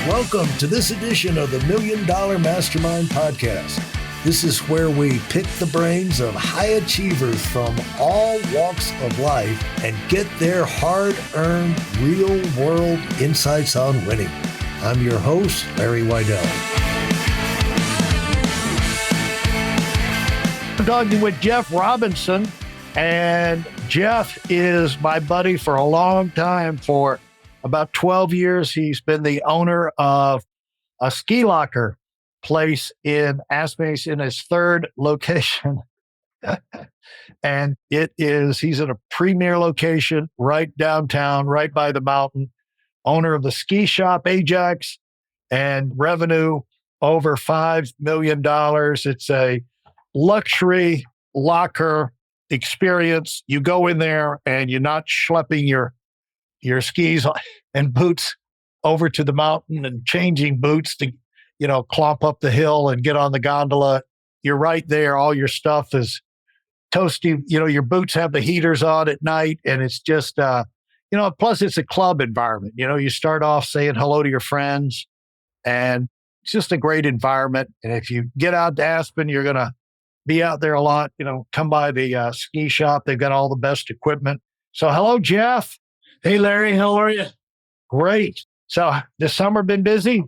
Welcome to this edition of the $1 Million Mastermind Podcast. This is where we pick the brains of high achievers from all walks of life and get their hard-earned, real-world insights on winning. I'm your host, Larry Weidel. I'm talking with Jeff Robinson, and Jeff is my buddy for a long time. For about 12 years, he's been the owner of a ski locker place in Aspen. He's in his third location. And he's in a premier location right downtown, right by the mountain. Owner of the ski shop, Ajax, and revenue over $5 million. It's a luxury locker experience. You go in there and you're not schlepping your skis and boots over to the mountain and changing boots to, clomp up the hill and get on the gondola. You're right there. All your stuff is toasty. Your boots have the heaters on at night, and it's just, plus it's a club environment. You start off saying hello to your friends, and it's just a great environment. And if you get out to Aspen, you're going to be out there a lot. Come by the ski shop. They've got all the best equipment. So hello, Jeff. Hey, Larry, how are you? Great. So this summer been busy?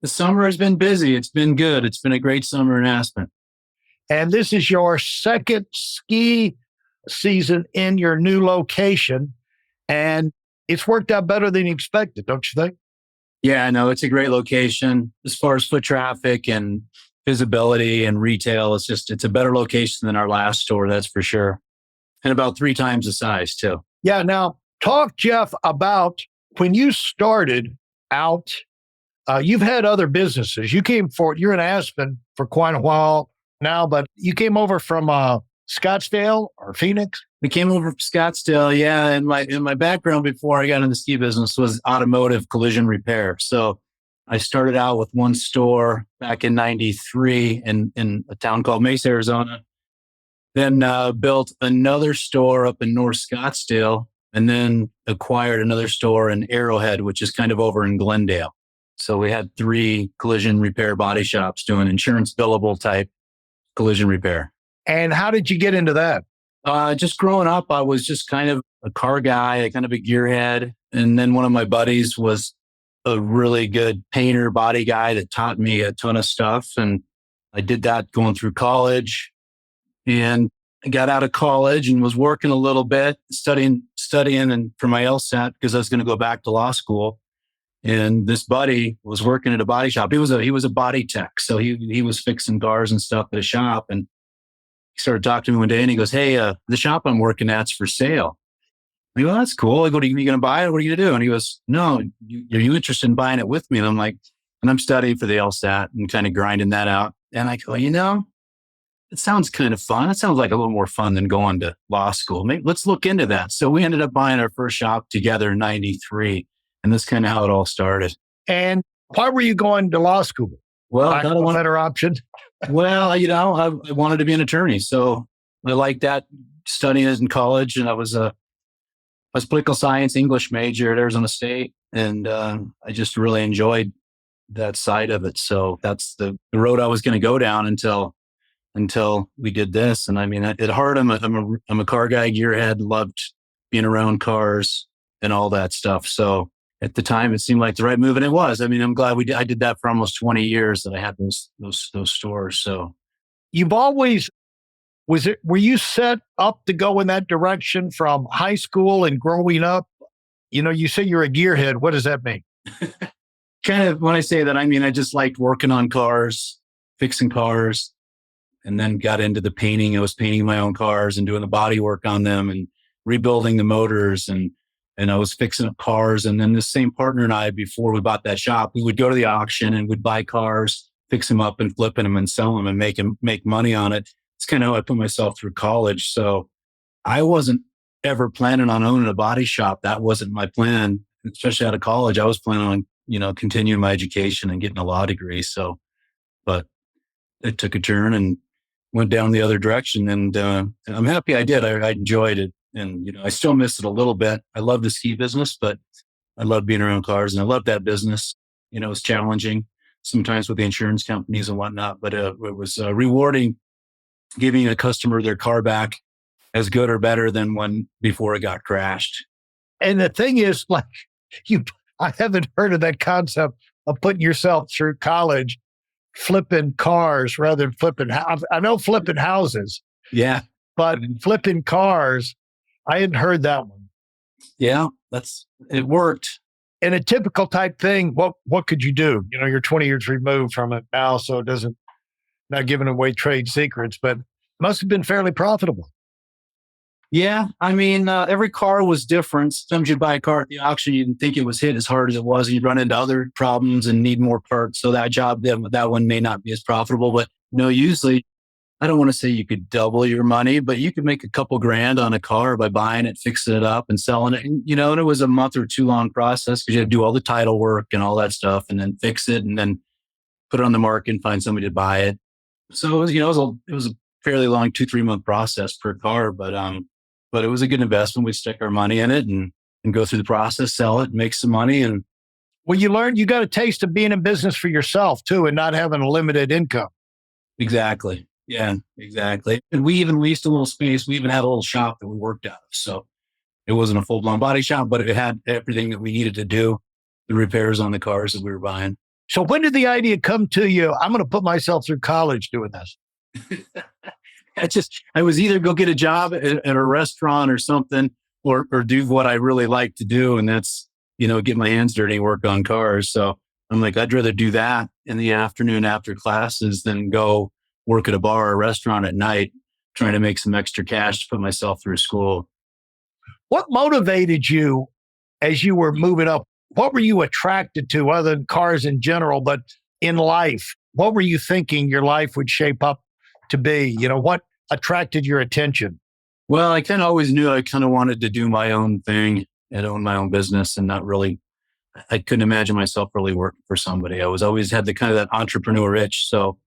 The summer has been busy. It's been good. It's been a great summer in Aspen. And this is your second ski season in your new location. And it's worked out better than you expected, don't you think? Yeah, I know. It's a great location. As far as foot traffic and visibility and retail, it's a better location than our last store, that's for sure. And about 3 times the size, too. Yeah. Now, talk, Jeff, about when you started out. You've had other businesses. You're in Aspen for quite a while now, but you came over from Scottsdale or Phoenix? We came over from Scottsdale, yeah. And my background before I got in the ski business was automotive collision repair. So I started out with one store back in 93 in a town called Mesa, Arizona. Then built another store up in North Scottsdale, and then acquired another store in Arrowhead, which is kind of over in Glendale. So we had 3 collision repair body shops doing insurance billable type collision repair. And how did you get into that? Just growing up, I was just kind of a car guy, kind of a gearhead. And then one of my buddies was a really good painter body guy that taught me a ton of stuff. And I did that going through college. And I got out of college and was working a little bit, studying and for my LSAT because I was going to go back to law school. And this buddy was working at a body shop. He was a body tech. So he was fixing cars and stuff at a shop. And he started talking to me one day and he goes, "Hey, the shop I'm working at's for sale." I go, "That's cool." I go, "Are you going to buy it? What are you going to do?" And he goes, "No, are you interested in buying it with me?" And I'm like, and I'm studying for the LSAT and kind of grinding that out. And I go, it sounds kind of fun. It sounds like a little more fun than going to law school. Maybe let's look into that. So we ended up buying our first shop together in 93. And that's kind of how it all started. And why were you going to law school? Well, I got a better option. Well, I wanted to be an attorney. So I liked that, studying in college. And I was political science English major at Arizona State. And I just really enjoyed that side of it. So that's the road I was going to go down until we did this. And I mean, at heart, I'm a car guy, gearhead, loved being around cars and all that stuff. So at the time, it seemed like the right move, and it was. I mean, I'm glad I did that for almost 20 years that I had those stores. So you've always, were you set up to go in that direction from high school and growing up? You say you're a gearhead. What does that mean? Kind of, when I say that, I mean, I just liked working on cars, fixing cars, and then got into the painting. I was painting my own cars and doing the body work on them and rebuilding the motors, and I was fixing up cars. And then the same partner and I, before we bought that shop, we would go to the auction and we'd buy cars, fix them up and flipping them and sell them and make money on it. It's kind of how I put myself through college. So I wasn't ever planning on owning a body shop. That wasn't my plan, especially out of college. I was planning on, continuing my education and getting a law degree. So, but it took a turn and went down the other direction. And I'm happy I did. I enjoyed it. And, I still miss it a little bit. I love the ski business, but I love being around cars and I love that business. It was challenging sometimes with the insurance companies and whatnot, but it was rewarding giving a customer their car back as good or better than when before it got crashed. And the thing is, like, you, I haven't heard of that concept of putting yourself through college flipping cars rather than flipping houses. I know flipping houses, Yeah. but flipping cars, I hadn't heard that one. Yeah. It worked. In a typical type thing, what could you do? You're 20 years removed from it now, so it doesn't, not giving away trade secrets, but must have been fairly profitable. Yeah. I mean, every car was different. Sometimes you'd buy a car at the auction, you didn't think it was hit as hard as it was, and you'd run into other problems and need more parts. So that one may not be as profitable. But usually, I don't want to say you could double your money, but you could make a couple grand on a car by buying it, fixing it up, and selling it. And, and it was a month or two long process because you had to do all the title work and all that stuff, and then fix it, and then put it on the market and find somebody to buy it. So it was, it was a fairly long 2-3 month process per car, but it was a good investment. We stick our money in it and go through the process, sell it, make some money. And well, you got a taste of being in business for yourself too, and not having a limited income. Exactly. Yeah, exactly. And we even leased a little space. We even had a little shop that we worked out of. So it wasn't a full blown body shop, but it had everything that we needed to do, the repairs on the cars that we were buying. So when did the idea come to you? I'm going to put myself through college doing this. I was either go get a job at a restaurant or something, or do what I really like to do. And that's, get my hands dirty and work on cars. So I'm like, I'd rather do that in the afternoon after classes than go work at a bar or restaurant at night, trying to make some extra cash to put myself through school. What motivated you as you were moving up? What were you attracted to other than cars in general, but in life? What were you thinking your life would shape up to be? What attracted your attention? Well, I kind of always knew I kind of wanted to do my own thing and own my own business, and I couldn't imagine myself really working for somebody. I was always had the kind of that entrepreneur itch. So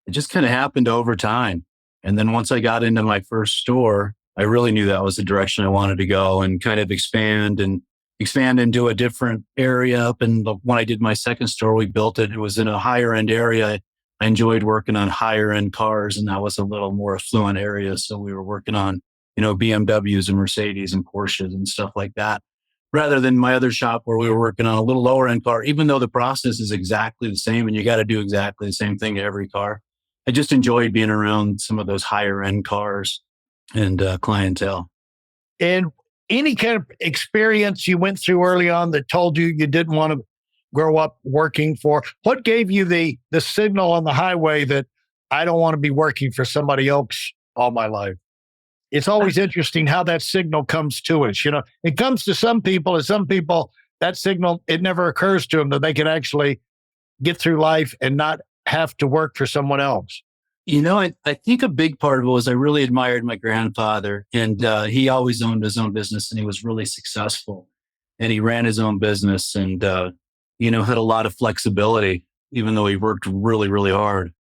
it just kind of happened over time. And then once I got into my first store, I really knew that was the direction I wanted to go and kind of expand into a different area up. And when I did my second store, we built it. It was in a higher end area. I enjoyed working on higher end cars, and that was a little more affluent area. So we were working on, BMWs and Mercedes and Porsches and stuff like that, rather than my other shop where we were working on a little lower end car, even though the process is exactly the same and you got to do exactly the same thing to every car. I just enjoyed being around some of those higher end cars and clientele. And any kind of experience you went through early on that told you didn't want to grow up working for? What gave you the signal on the highway that I don't want to be working for somebody else all my life? It's always interesting how that signal comes to us. It comes to some people, and some people, that signal, it never occurs to them that they can actually get through life and not have to work for someone else. I think a big part of it was I really admired my grandfather, and he always owned his own business, and he was really successful, and he ran his own business, and had a lot of flexibility, even though he worked really, really hard.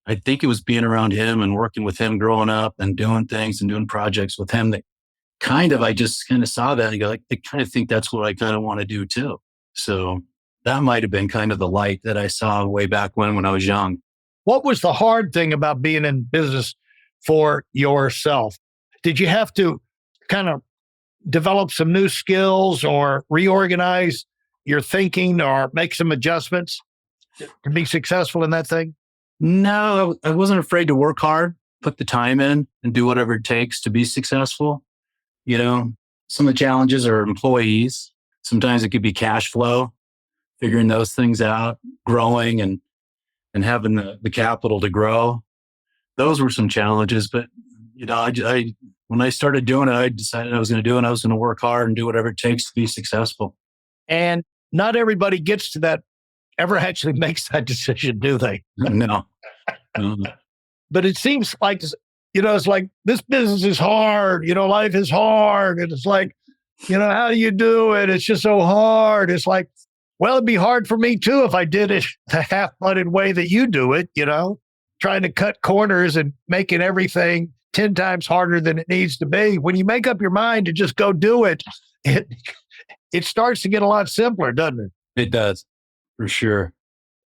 I think it was being around him and working with him growing up and doing things and doing projects with him that I just kind of saw that and go, I kind of think that's what I kind of want to do too. So that might have been kind of the light that I saw way back when I was young. What was the hard thing about being in business for yourself? Did you have to kind of develop some new skills or reorganize your thinking or make some adjustments to be successful in that thing? No, I wasn't afraid to work hard, put the time in and do whatever it takes to be successful. Some of the challenges are employees. Sometimes it could be cash flow, figuring those things out, growing and having the capital to grow. Those were some challenges, but when I started doing it, I decided I was going to do it. And I was going to work hard and do whatever it takes to be successful. And not everybody gets to that, ever actually makes that decision, do they? No. But it seems like, it's like this business is hard, life is hard. And it's like, how do you do it? It's just so hard. It's like, well, it'd be hard for me too if I did it the half-blooded way that you do it, trying to cut corners and making everything 10 times harder than it needs to be. When you make up your mind to just go do it, it starts to get a lot simpler, doesn't it? It does. for sure.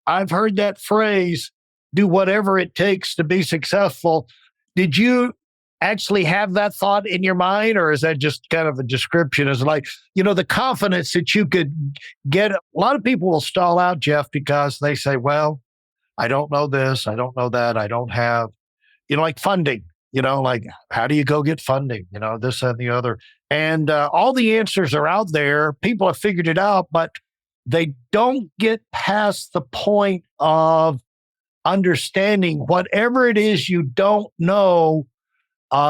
I've heard that phrase, do whatever it takes to be successful. Did you actually have that thought in your mind, or is that just kind of a description? Is like, the confidence that you could get. A lot of people will stall out, Jeff, because they say, well, I don't know this, I don't know that, I don't have, like funding, like how do you go get funding, this and the other. And all the answers are out there. People have figured it out, but they don't get past the point of understanding whatever it is you don't know,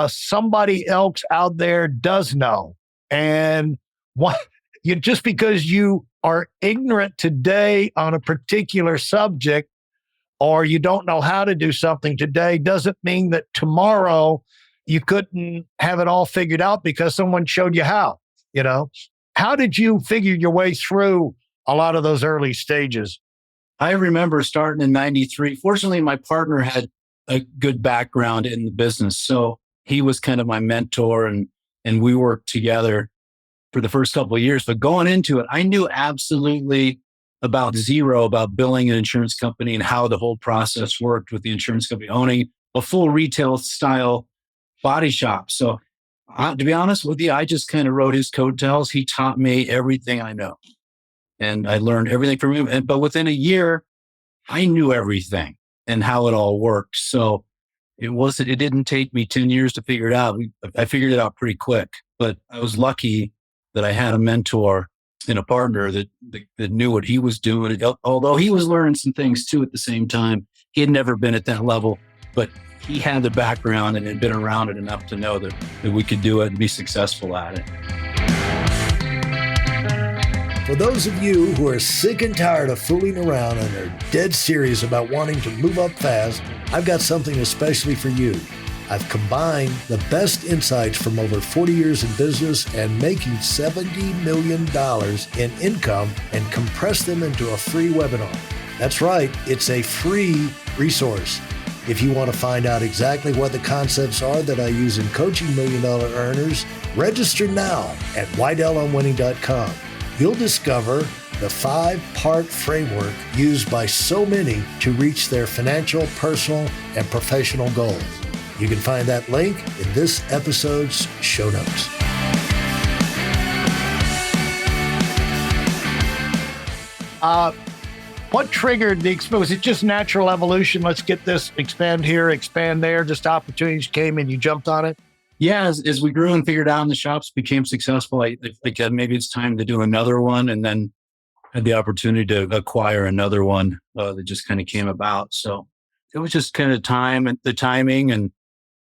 somebody else out there does know. And just because you are ignorant today on a particular subject, or you don't know how to do something today, doesn't mean that tomorrow you couldn't have it all figured out because someone showed you how. How did you figure your way through a lot of those early stages? I remember starting in 93. Fortunately, my partner had a good background in the business. So he was kind of my mentor, and we worked together for the first couple of years. But going into it, I knew absolutely about zero about billing an insurance company and how the whole process worked with the insurance company owning a full retail style body shop. So to be honest with you, I just kind of rode his coattails. He taught me everything I know. And I learned everything from him. But within a year, I knew everything and how it all worked. So it didn't take me 10 years to figure it out. I figured it out pretty quick, but I was lucky that I had a mentor and a partner that knew what he was doing. Although he was learning some things too at the same time. He had never been at that level, but he had the background and had been around it enough to know that we could do it and be successful at it. For those of you who are sick and tired of fooling around and are dead serious about wanting to move up fast, I've got something especially for you. I've combined the best insights from over 40 years in business and making $70 million in income and compressed them into a free webinar. That's right, it's a free resource. If you want to find out exactly what the concepts are that I use in coaching $1 million earners, register now at WeidlOnWinning.com. You'll discover the 5-part framework used by so many to reach their financial, personal, and professional goals. You can find that link in this episode's show notes. What triggered the experience? Was it just natural evolution? Let's get this, expand here, expand there. Just opportunities came and you jumped on it? Yeah, as we grew and figured out and the shops became successful, I think maybe it's time to do another one, and then had the opportunity to acquire another one that just kind of came about. So it was just kind of time and the timing and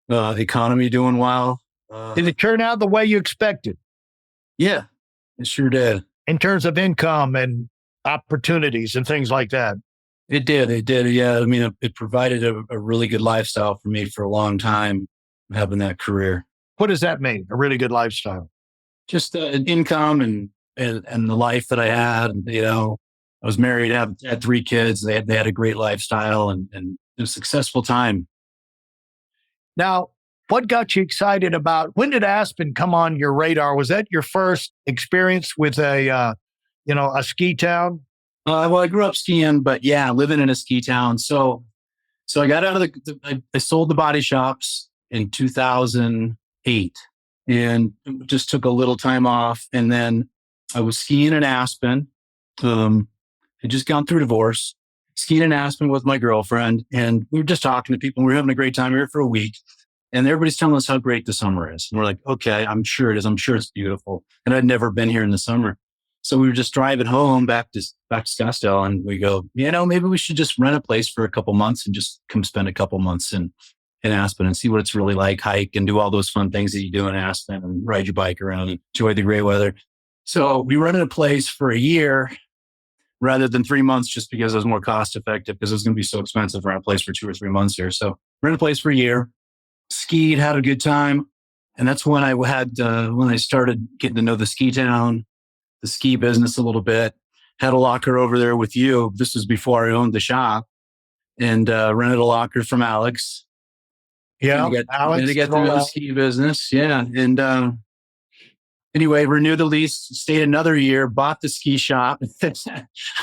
the economy doing well. Did it turn out the way you expected? Yeah, it sure did. In terms of income and opportunities and things like that? It did. Yeah. I mean, it provided a really good lifestyle for me for a long time, having that career. What does that mean? A really good lifestyle? Just an income and the life that I had. And, I was married, had 3 kids. They had a great lifestyle and a successful time. Now, what got you excited about, when did Aspen come on your radar? Was that your first experience with a ski town? Well, I grew up skiing, but yeah, living in a ski town. So I got out of I sold the body shops in 2008 and just took a little time off. And then I was skiing in Aspen. I just gone through divorce, skiing in Aspen with my girlfriend. And we were just talking to people. We were having a great time here for a week. And everybody's telling us how great the summer is. And we're like, okay, I'm sure it is. I'm sure it's beautiful. And I'd never been here in the summer. So we were just driving home back to Scottsdale, and we go, maybe we should just rent a place for a couple months and just come spend a couple months in Aspen and see what it's really like, hike and do all those fun things that you do in Aspen and ride your bike around and enjoy the great weather. So we rented a place for a year rather than 3 months, just because it was more cost effective, because it was going to be so expensive to rent a place for 2 or 3 months here. So rented a place for a year, skied, had a good time. And that's when when I started getting to know the ski town, the ski business a little bit. Had a locker over there with you. This was before I owned the shop, and rented a locker from Alex. Yeah, Alex. To get through the ski business. Yeah. And anyway, renewed the lease, stayed another year, bought the ski shop.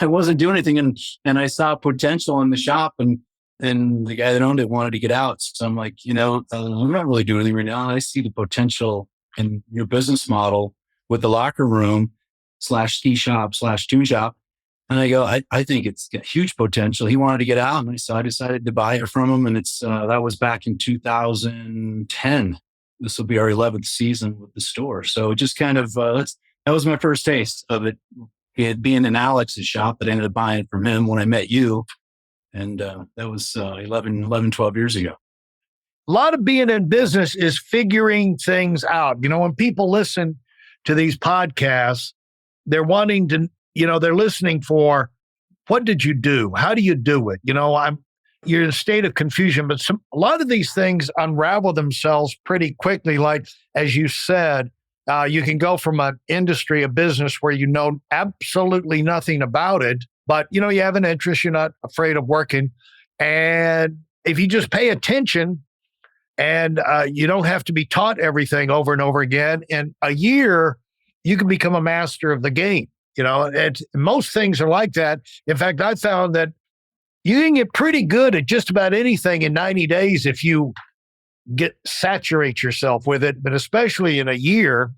I wasn't doing anything, and I saw potential in the shop, and the guy that owned it wanted to get out. So I'm like, I'm not really doing anything right now. I see the potential in your business model with the locker room / ski shop / tune shop. And I go, I think it's got huge potential. He wanted to get out, and so I decided to buy it from him. And it's that was back in 2010. This will be our 11th season with the store. So it just kind of that was my first taste of it. It had been in Alex's shop, but I ended up buying it from him when I met you. And that was 12 years ago. A lot of being in business is figuring things out. When people listen to these podcasts, they're wanting to, they're listening for, what did you do? How do you do it? You're in a state of confusion, but a lot of these things unravel themselves pretty quickly. Like, as you said, you can go from an industry, a business where you know absolutely nothing about it, but you have an interest, you're not afraid of working. And if you just pay attention and you don't have to be taught everything over and over again, in a year, you can become a master of the game. Most things are like that. In fact, I found that you can get pretty good at just about anything in 90 days if you saturate yourself with it, but especially in a year.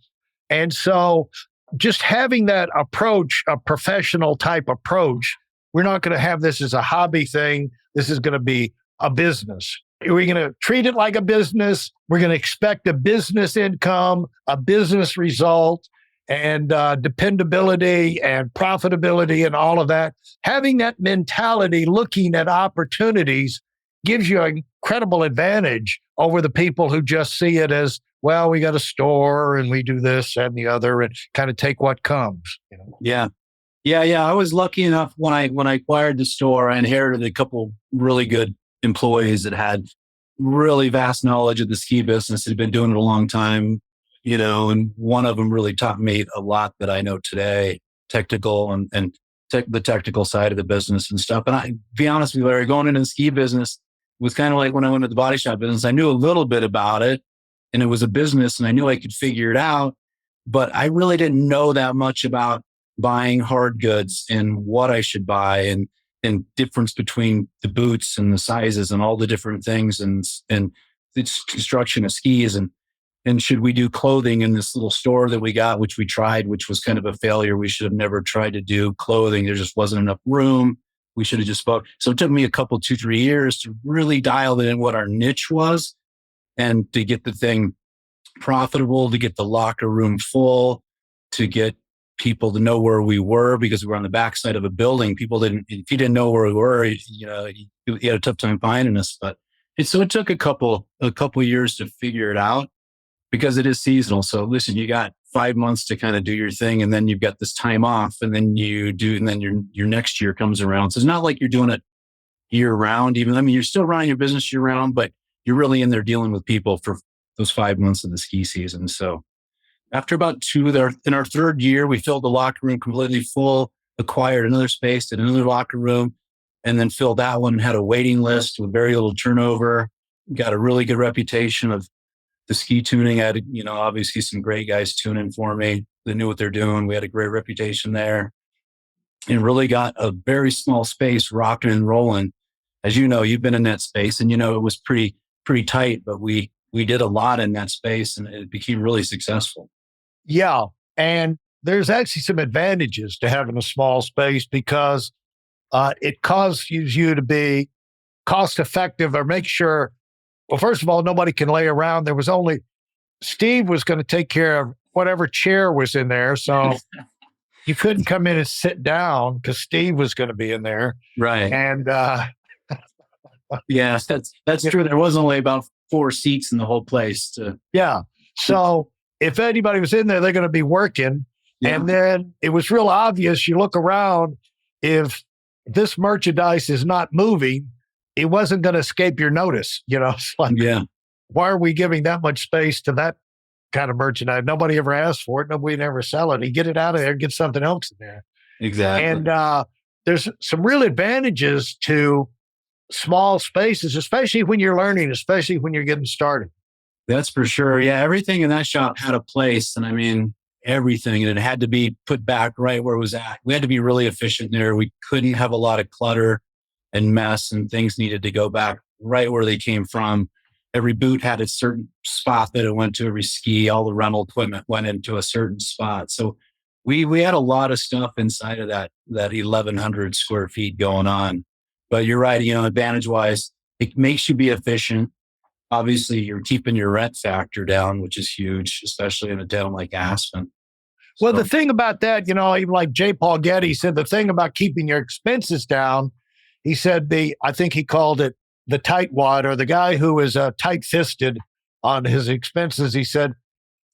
And so just having that approach, a professional type approach, we're not going to have this as a hobby thing. This is going to be a business. We're going to treat it like a business. We're going to expect a business income, a business result, and dependability and profitability and all of that. Having that mentality, looking at opportunities, gives you an incredible advantage over the people who just see it as, well, we got a store and we do this and the other and kind of take what comes. Yeah. I was lucky enough when I acquired the store, I inherited a couple really good employees that had really vast knowledge of the ski business, had been doing it a long time. And one of them really taught me a lot that I know today, technical and the technical side of the business and stuff. And I, be honest with you, Larry, going into the ski business was kind of like when I went into the body shop business. I knew a little bit about it, and it was a business, and I knew I could figure it out, but I really didn't know that much about buying hard goods and what I should buy and difference between the boots and the sizes and all the different things and the construction of skis and should we do clothing in this little store that we got, which we tried, which was kind of a failure. We should have never tried to do clothing. There just wasn't enough room. We should have just bought. So it took me a couple, 2-3 years to really dial in what our niche was and to get the thing profitable, to get the locker room full, to get people to know where we were, because we were on the backside of a building. People didn't, if you didn't know where we were, you had a tough time finding us. But so it took a couple years to figure it out, because it is seasonal. So listen, you got 5 months to kind of do your thing, and then you've got this time off, and then your next year comes around. So it's not like you're doing it year round. You're still running your business year round, but you're really in there dealing with people for those 5 months of the ski season. So after about 2, in our third year, we filled the locker room completely full, acquired another space, did another locker room, and then filled that one and had a waiting list with very little turnover. Got a really good reputation of the ski tuning. I had, obviously some great guys tuning for me. They knew what they're doing. We had a great reputation there, and really got a very small space rocking and rolling. As you know, you've been in that space, and it was pretty tight, but we did a lot in that space, and it became really successful. Yeah. And there's actually some advantages to having a small space, because it causes you to be cost effective, or make sure, well, first of all, nobody can lay around. There was only, Steve was going to take care of whatever chair was in there. So you couldn't come in and sit down because Steve was going to be in there. Right. And yes, that's true. There was only about 4 seats in the whole place. Yeah. So if anybody was in there, they're going to be working. Yeah. And then it was real obvious. You look around, if this merchandise is not moving, it wasn't going to escape your notice. It's like, why are we giving that much space to that kind of merchandise? Nobody ever asked for it. Nobody ever sell it. You get it out of there, get something else in there. Exactly. And there's some real advantages to small spaces, especially when you're learning, especially when you're getting started. That's for sure. Yeah. Everything in that shop had a place. And everything, and it had to be put back right where it was at. We had to be really efficient there. We couldn't have a lot of clutter and mess, and things needed to go back right where they came from. Every boot had a certain spot that it went to. Every ski, all the rental equipment went into a certain spot. So we had a lot of stuff inside of that 1,100 square feet going on. But you're right, advantage wise, it makes you be efficient. Obviously, you're keeping your rent factor down, which is huge, especially in a town like Aspen. Well, the thing about that, even like J. Paul Getty said, the thing about keeping your expenses down, he said I think he called it the tightwad, or the guy who is tight-fisted on his expenses. He said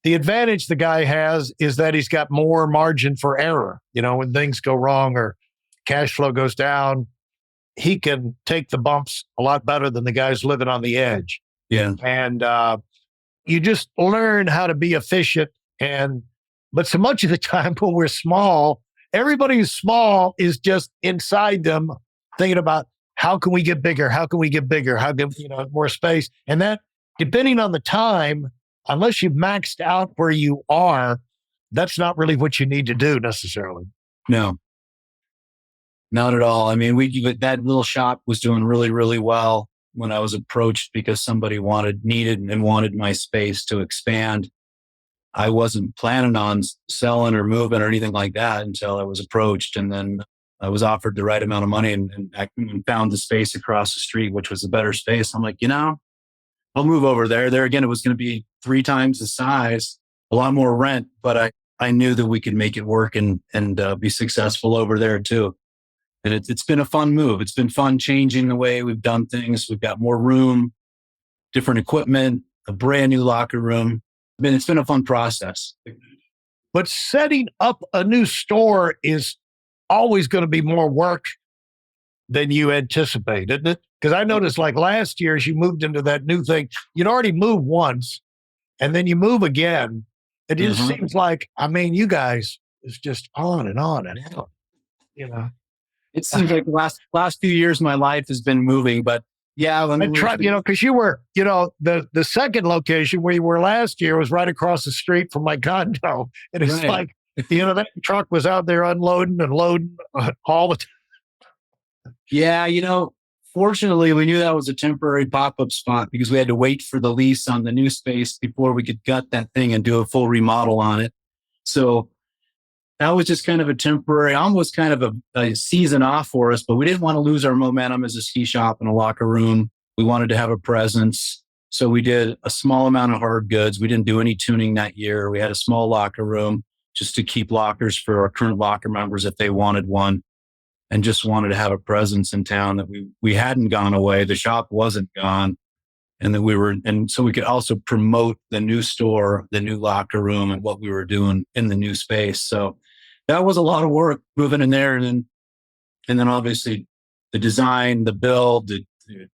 the advantage the guy has is that he's got more margin for error. When things go wrong or cash flow goes down, he can take the bumps a lot better than the guys living on the edge. Yeah. And you just learn how to be efficient. But so much of the time when we're small, everybody who's small is just inside them thinking about, how can we get bigger? How can we get bigger? How can, more space? And that, depending on the time, unless you've maxed out where you are, that's not really what you need to do necessarily. No, not at all. I mean, that little shop was doing really, really well when I was approached because somebody needed and wanted my space to expand. I wasn't planning on selling or moving or anything like that until I was approached. And then I was offered the right amount of money and found the space across the street, which was a better space. I'm like, I'll move over there. There again, it was going to be 3 times the size, a lot more rent, but I knew that we could make it work and be successful over there too. And it's been a fun move. It's been fun changing the way we've done things. We've got more room, different equipment, a brand new locker room. It's been a fun process. But setting up a new store is always going to be more work than you anticipate, isn't it? Because I noticed like last year, as you moved into that new thing, you'd already moved once and then you move again. It just seems like, you guys, it's just on and on and on, It seems like the last few years of my life has been moving, but yeah. Because you were, the second location where you were last year was right across the street from my condo. And it's like, that truck was out there unloading and loading all the time. Yeah, fortunately, we knew that was a temporary pop-up spot because we had to wait for the lease on the new space before we could gut that thing and do a full remodel on it. So that was just kind of a temporary, almost kind of a season off for us, but we didn't want to lose our momentum as a ski shop and a locker room. We wanted to have a presence. So we did a small amount of hard goods. We didn't do any tuning that year. We had a small locker room just to keep lockers for our current locker members if they wanted one, and just wanted to have a presence in town that we hadn't gone away. The shop wasn't gone. And that so we could also promote the new store, the new locker room, and what we were doing in the new space. So that was a lot of work moving in there. And then obviously the design, the build, we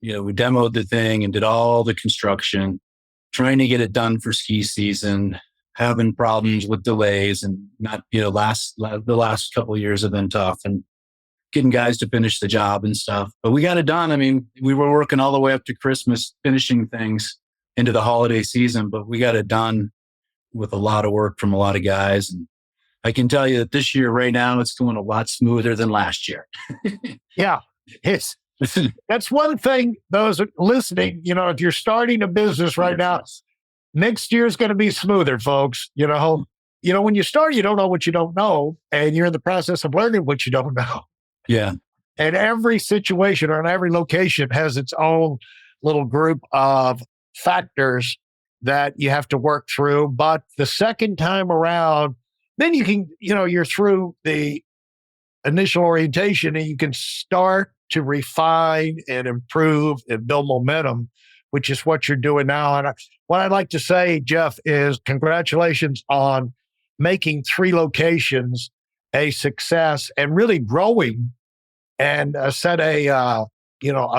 demoed the thing and did all the construction, trying to get it done for ski season, having problems with delays and not, the last couple of years have been tough and getting guys to finish the job and stuff. But we got it done. We were working all the way up to Christmas, finishing things into the holiday season, but we got it done with a lot of work from a lot of guys. And I can tell you that this year, right now, it's going a lot smoother than last year. Yeah, that's one thing, those listening, if you're starting a business right now, next year's going to be smoother, folks. When you start, you don't know what you don't know, and you're in the process of learning what you don't know. Yeah. And every situation or in every location has its own little group of factors that you have to work through. But the second time around, then you can, you're through the initial orientation and you can start to refine and improve and build momentum, which is what you're doing now. And what I'd like to say, Jeff, is congratulations on making 3 locations a success and really growing and set a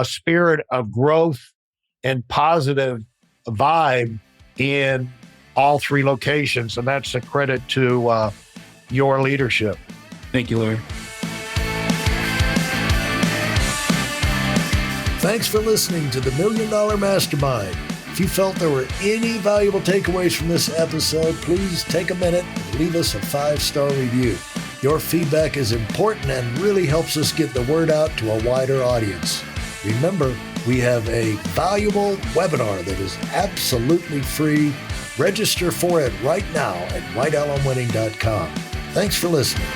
spirit of growth and positive vibe in all 3 locations. And that's a credit to your leadership. Thank you, Larry. Thanks for listening to the $1 Million Mastermind. If If you felt there were any valuable takeaways from this episode, please take a minute and leave us a 5-star review. Your feedback is important and really helps us get the word out to a wider audience. Remember, we have a valuable webinar that is absolutely free. Register for it right now at whitealumwinning.com. Thanks for listening.